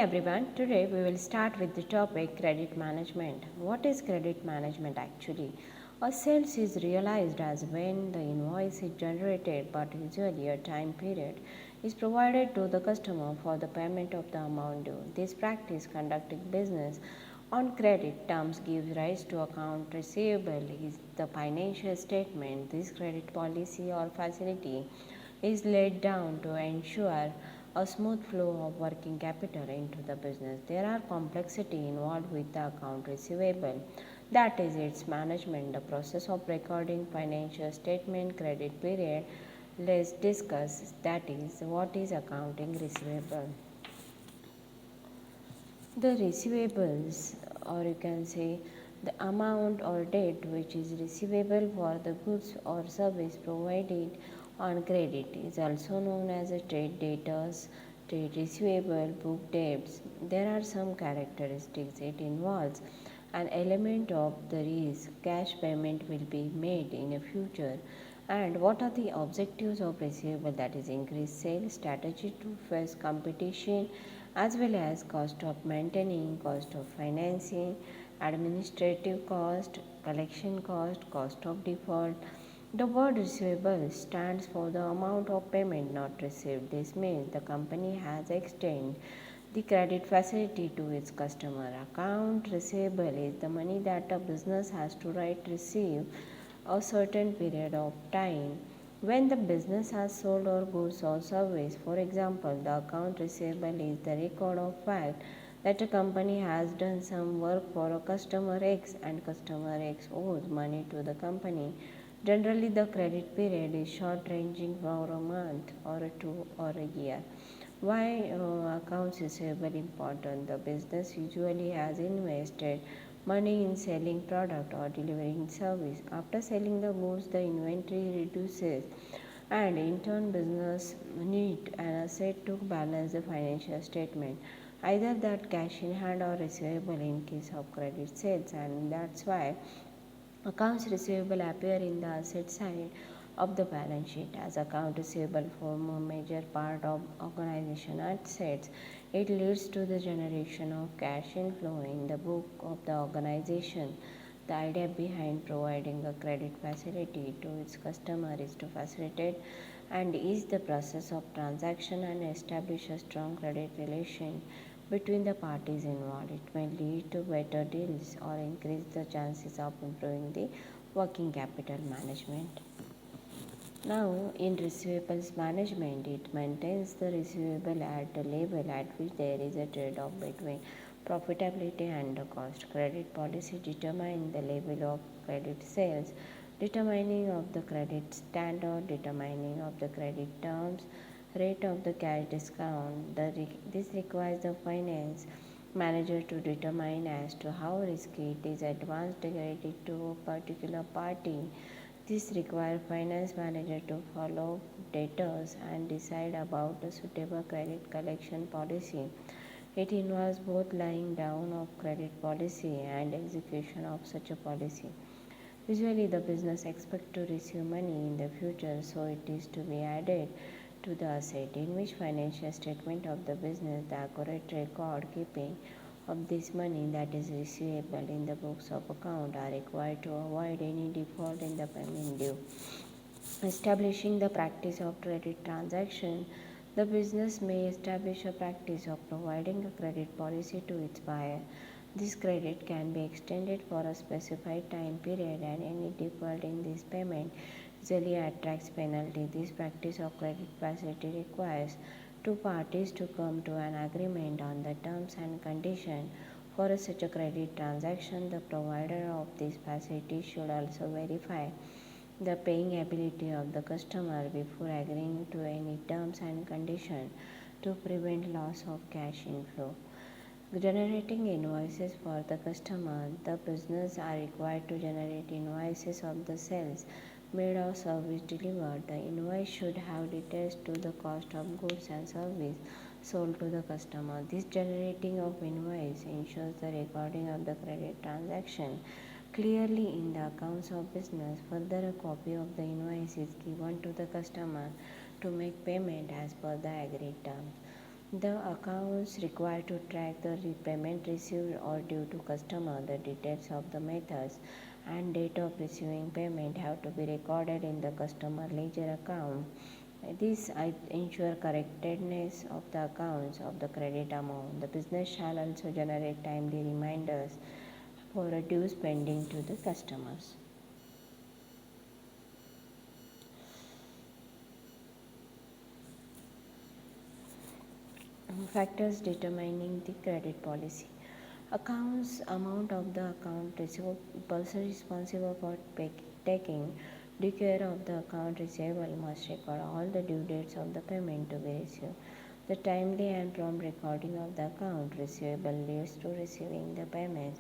everyone, today we will start with the topic credit management. What is credit management actually? A sales is realized as when the invoice is generated, but usually a time period is provided to the customer for the payment of the amount due. This practice, conducting business on credit terms, gives rise to account receivable is the financial statement. This credit policy or facility is laid down to ensure a smooth flow of working capital into the business. There are complexity involved with the account receivable. That is its management, the process of recording financial statement, credit period. Let's discuss that is what is accounting receivable. The receivables, or you can say the amount or debt which is receivable for the goods or service provided on credit, is also known as a trade debtors, trade receivable, book debts. There are some characteristics. It involves an element of the risk cash payment will be made in the future. And what are the objectives of receivable? That is increase sales, strategy to face competition, as well as cost of maintaining, cost of financing, administrative cost, collection cost, cost of default. The word receivable stands for the amount of payment not received. This means the company has extended the credit facility to its customer. Account receivable is the money that a business has to receive a certain period of time when the business has sold or goods or service. For example, the account receivable is the record of fact that a company has done some work for a customer X and customer X owes money to the company. Generally, the credit period is short, ranging for a month or a two or a year. Why accounts receivable important? The business usually has invested money in selling product or delivering service. After selling the goods, the inventory reduces, and in turn business need an asset to balance the financial statement, either that cash in hand or receivable in case of credit sales. And that's why accounts receivable appear in the asset side of the balance sheet. As account receivable form a major part of organization assets, it leads to the generation of cash inflow in the book of the organization. The idea behind providing a credit facility to its customer is to facilitate and ease the process of transaction and establish a strong credit relation between the parties involved. It may lead to better deals or increase the chances of improving the working capital management. Now, in receivables management, it maintains the receivable at a level at which there is a trade-off between profitability and the cost. Credit policy determines the level of credit sales, determining of the credit standard, determining of the credit terms, rate of the cash discount. This requires the finance manager to determine as to how risky it is advanced credit to a particular party. This requires finance manager to follow debtors and decide about a suitable credit collection policy. It involves both laying down of credit policy and execution of such a policy. Usually the business expects to receive money in the future, so it is to be added to the asset, in which financial statement of the business, the accurate record keeping of this money that is receivable in the books of account are required to avoid any default in the payment due. Establishing the practice of credit transaction, the business may establish a practice of providing a credit policy to its buyer. This credit can be extended for a specified time period, and any default in this payment usually attracts penalty. This practice of credit facility requires two parties to come to an agreement on the terms and conditions for such a credit transaction. The provider of this facility should also verify the paying ability of the customer before agreeing to any terms and conditions to prevent loss of cash inflow. Generating invoices for the customer. The business are required to generate invoices of the sales made or service delivered. The invoice should have details to the cost of goods and service sold to the customer. This generating of invoice ensures the recording of the credit transaction clearly in the accounts of business. Further, a copy of the invoice is given to the customer to make payment as per the agreed terms. The accounts required to track the repayment received or due to customer, the details of the methods and date of receiving payment have to be recorded in the customer ledger account. This ensure correctness of the accounts of the credit amount. The business shall also generate timely reminders for a due spending to the customers. Factors determining the credit policy. Accounts amount of the account receivable person responsible for taking due care of the account receivable must record all the due dates of the payment to be received. The timely and prompt recording of the account receivable leads to receiving the payments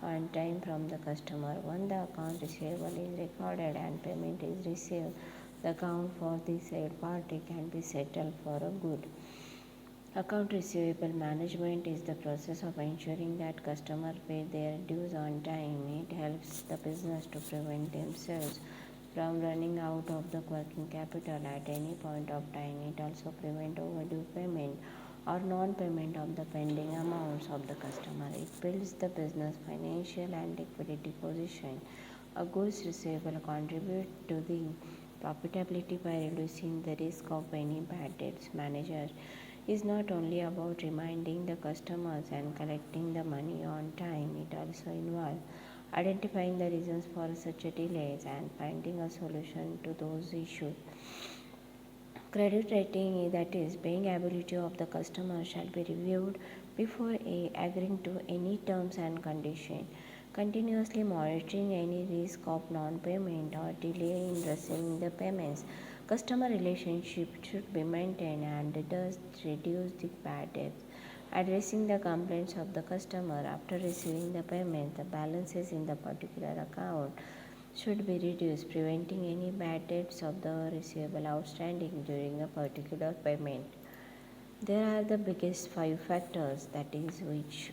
on time from the customer. When the account receivable is recorded and payment is received, the account for the said party can be settled for a good. Account receivable management is the process of ensuring that customers pay their dues on time. It helps the business to prevent themselves from running out of the working capital at any point of time. It also prevents overdue payment or non-payment of the pending amounts of the customer. It builds the business financial and liquidity position. A goods receivable contribute to the profitability by reducing the risk of any bad debts. Manager is not only about reminding the customers and collecting the money on time, it also involves identifying the reasons for such delays and finding a solution to those issues. Credit rating, that is, paying ability of the customer, shall be reviewed before agreeing to any terms and conditions. Continuously monitoring any risk of non-payment or delay in receiving the payments. Customer relationship should be maintained and thus reduce the bad debts. Addressing the complaints of the customer after receiving the payment, the balances in the particular account should be reduced, preventing any bad debts of the receivable outstanding during a particular payment. There are the biggest five factors, that is which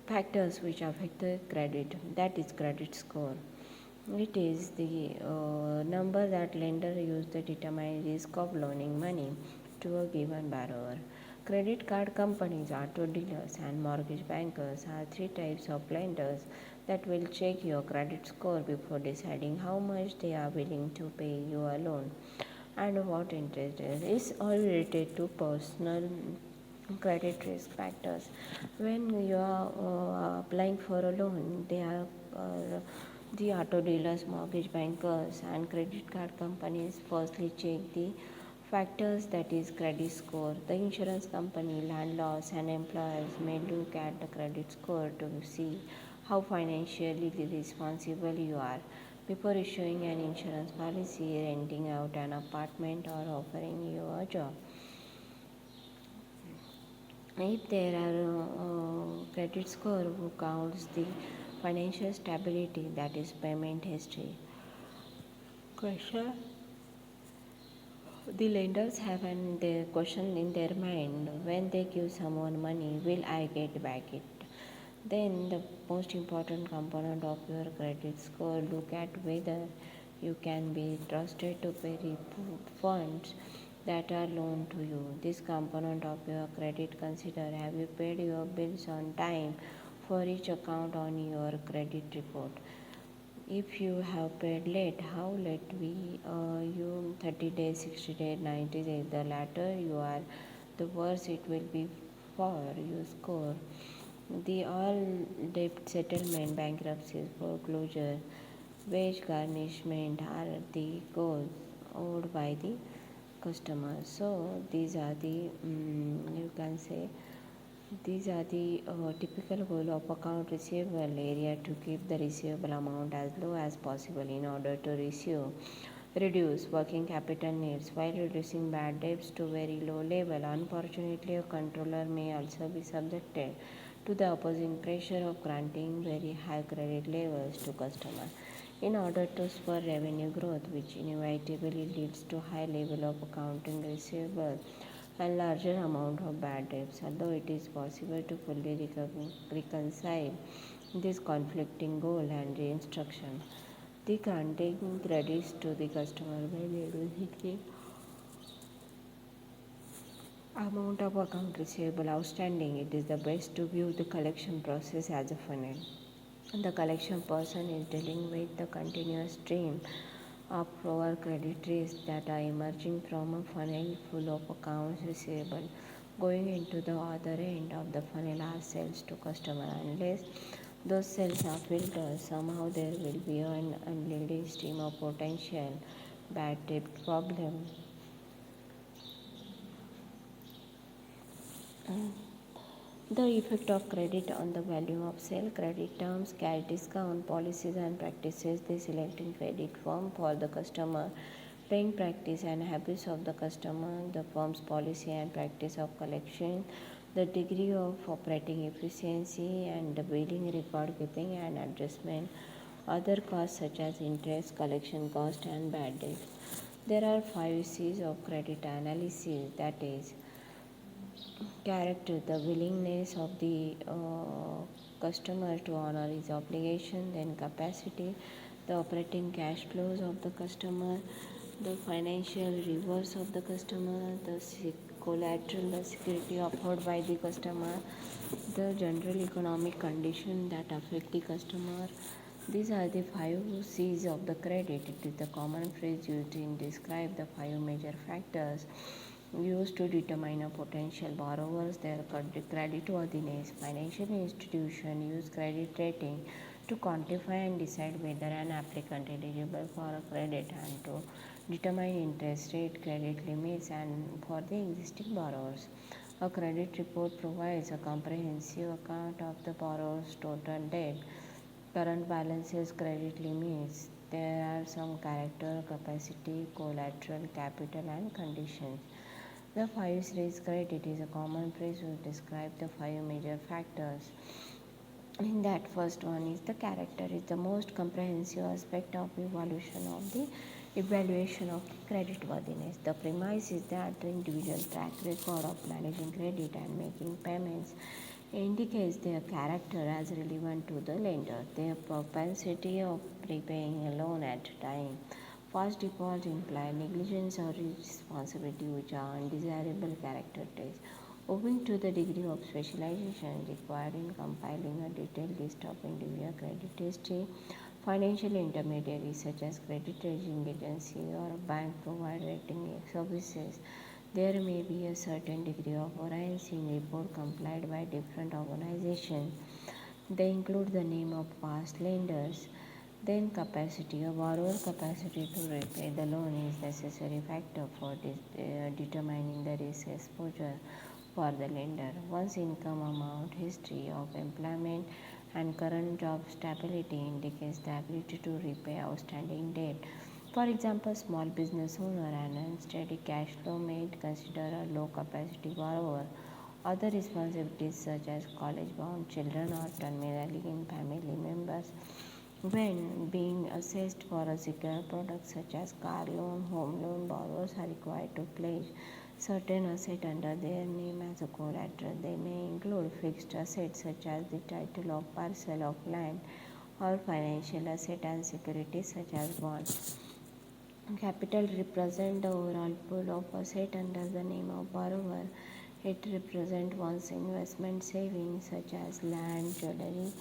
factors which affect the credit, that is credit score. It is the number that lender use to determine risk of loaning money to a given borrower. Credit card companies, auto dealers, and mortgage bankers are three types of lenders that will check your credit score before deciding how much they are willing to pay you a loan and what interest is. It's all related to personal credit risk factors. When you are applying for a loan, they are the auto dealers, mortgage bankers, and credit card companies firstly check the factors, that is credit score. The insurance company, landlords, and employers may look at the credit score to see how financially responsible you are before issuing an insurance policy, renting out an apartment, or offering you a job. If there are credit score who counts the financial stability, that is payment history. Question. The lenders have their question in their mind, when they give someone money, will I get back it? Then the most important component of your credit score, look at whether you can be trusted to pay the funds that are loaned to you. This component of your credit consider, have you paid your bills on time for each account on your credit report. If you have paid late, how late we you 30 days, 60 days, 90 days. The latter you are, the worse it will be for your score. The all debt settlement, bankruptcies, foreclosure, wage garnishment are the goals owed by the customers. So these are the you can say these are the typical goal of account receivable area, to keep the receivable amount as low as possible in order to reduce working capital needs while reducing bad debts to very low level. Unfortunately, a controller may also be subjected to the opposing pressure of granting very high credit levels to customers in order to spur revenue growth, which inevitably leads to high level of accounting receivable and larger amount of bad debts. Although it is possible to fully reconcile this conflicting goal and instruction, The granting credits to the customer by reducing the amount of account receivable outstanding. It is the best to view the collection process as a funnel. The collection person is dealing with the continuous stream of our credit risks that are emerging from a funnel full of accounts receivable. Going into the other end of the funnel are sales to customer. Unless those sales are filtered, somehow there will be an unleading stream of potential bad debt problem. The effect of credit on the value of sale. Credit terms, cash discount, policies and practices. The selecting credit firm for the customer. Paying practice and habits of the customer. The firm's policy and practice of collection. The degree of operating efficiency and the billing record keeping and adjustment. Other costs such as interest, collection cost and bad debt. There are 5 C's of credit analysis, that is character, the willingness of the customer to honor his obligation, then capacity, the operating cash flows of the customer, the financial reverse of the customer, the collateral, the security offered by the customer, the general economic condition that affect the customer. These are the 5 C's of the credit. It is the common phrase used in describe the 5 major factors used to determine a potential borrower's their creditworthiness. Financial institution use credit rating to quantify and decide whether an applicant eligible for a credit and to determine interest rate, credit limits, and for the existing borrowers. A credit report provides a comprehensive account of the borrower's total debt, current balances, credit limits. There are some character, capacity, collateral, capital, and conditions. The 5 C's credit is a common phrase to describe the 5 major factors. In that first one is the character is the most comprehensive aspect of evaluation of credit worthiness. The premise is that the individual track record of managing credit and making payments indicates their character as relevant to the lender, their propensity of repaying a loan at time. Fast default imply negligence or irresponsibility, which are undesirable character traits. Owing to the degree of specialization required in compiling a detailed list of individual credit history, financial intermediaries such as credit rating agency or a bank provide rating services. There may be a certain degree of variance in report complied by different organizations. They include the name of past lenders. Then capacity. A borrower capacity to repay the loan is necessary factor for determining the risk exposure for the lender. One's income amount, history of employment, and current job stability indicates the ability to repay outstanding debt. For example, small business owner and unsteady cash flow may consider a low capacity borrower. Other responsibilities such as college bound children or terminally in family members when being assessed for a secured product such as car loan, home loan, borrowers are required to pledge certain assets under their name as a collateral. They may include fixed assets such as the title of parcel of land or financial asset and securities such as bonds. Capital represents the overall pool of assets under the name of borrower. It represents one's investment savings such as land, jewelry.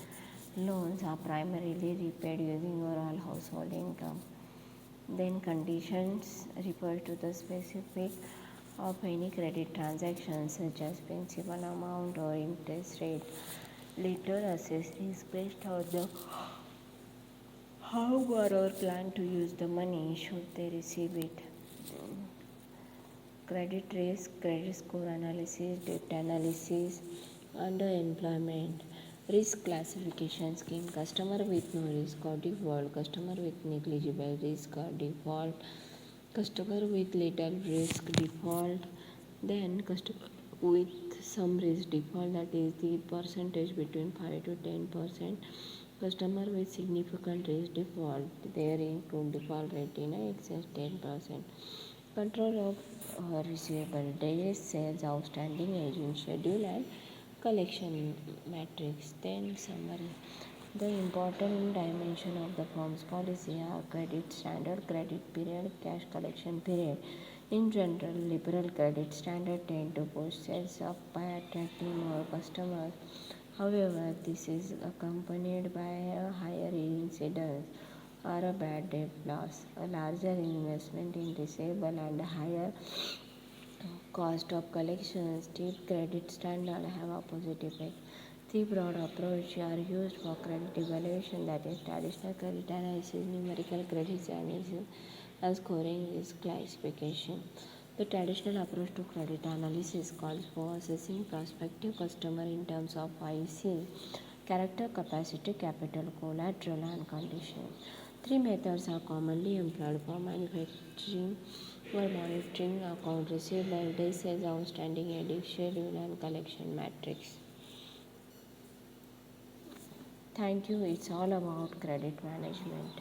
Loans are primarily repaid using overall household income. Then conditions refer to the specific of any credit transaction such as principal amount or interest rate. Later assessed is based on the how borrower plan to use the money should they receive it. Credit risk, credit score analysis, debt analysis, underemployment, risk classification scheme, customer with no risk or default, customer with negligible risk or default, customer with little risk default, then customer with some risk default, that is the percentage between 5 to 10%, customer with significant risk default, there include default rate in excess 10%. Control of receivable, days sales outstanding, aging schedule, and collection matrix. Then summary. The important dimension of the firm's policy are credit standard, credit period, cash collection period. In general, liberal credit standards tend to push sales up by attracting more customers. However, this is accompanied by a higher incidence or a bad debt loss, a larger investment in receivable, and a higher cost of collection. Steep credit standards have opposite effect. Three broad approaches are used for credit evaluation, that is traditional credit analysis, numerical credit analysis, and scoring risk classification. The traditional approach to credit analysis calls for assessing prospective customer in terms of IC, character, capacity, capital, collateral, and condition. Three methods are commonly employed for manufacturing or monitoring account receivable, day sales outstanding, edit schedule, and collection matrix. Thank you. It's all about credit management.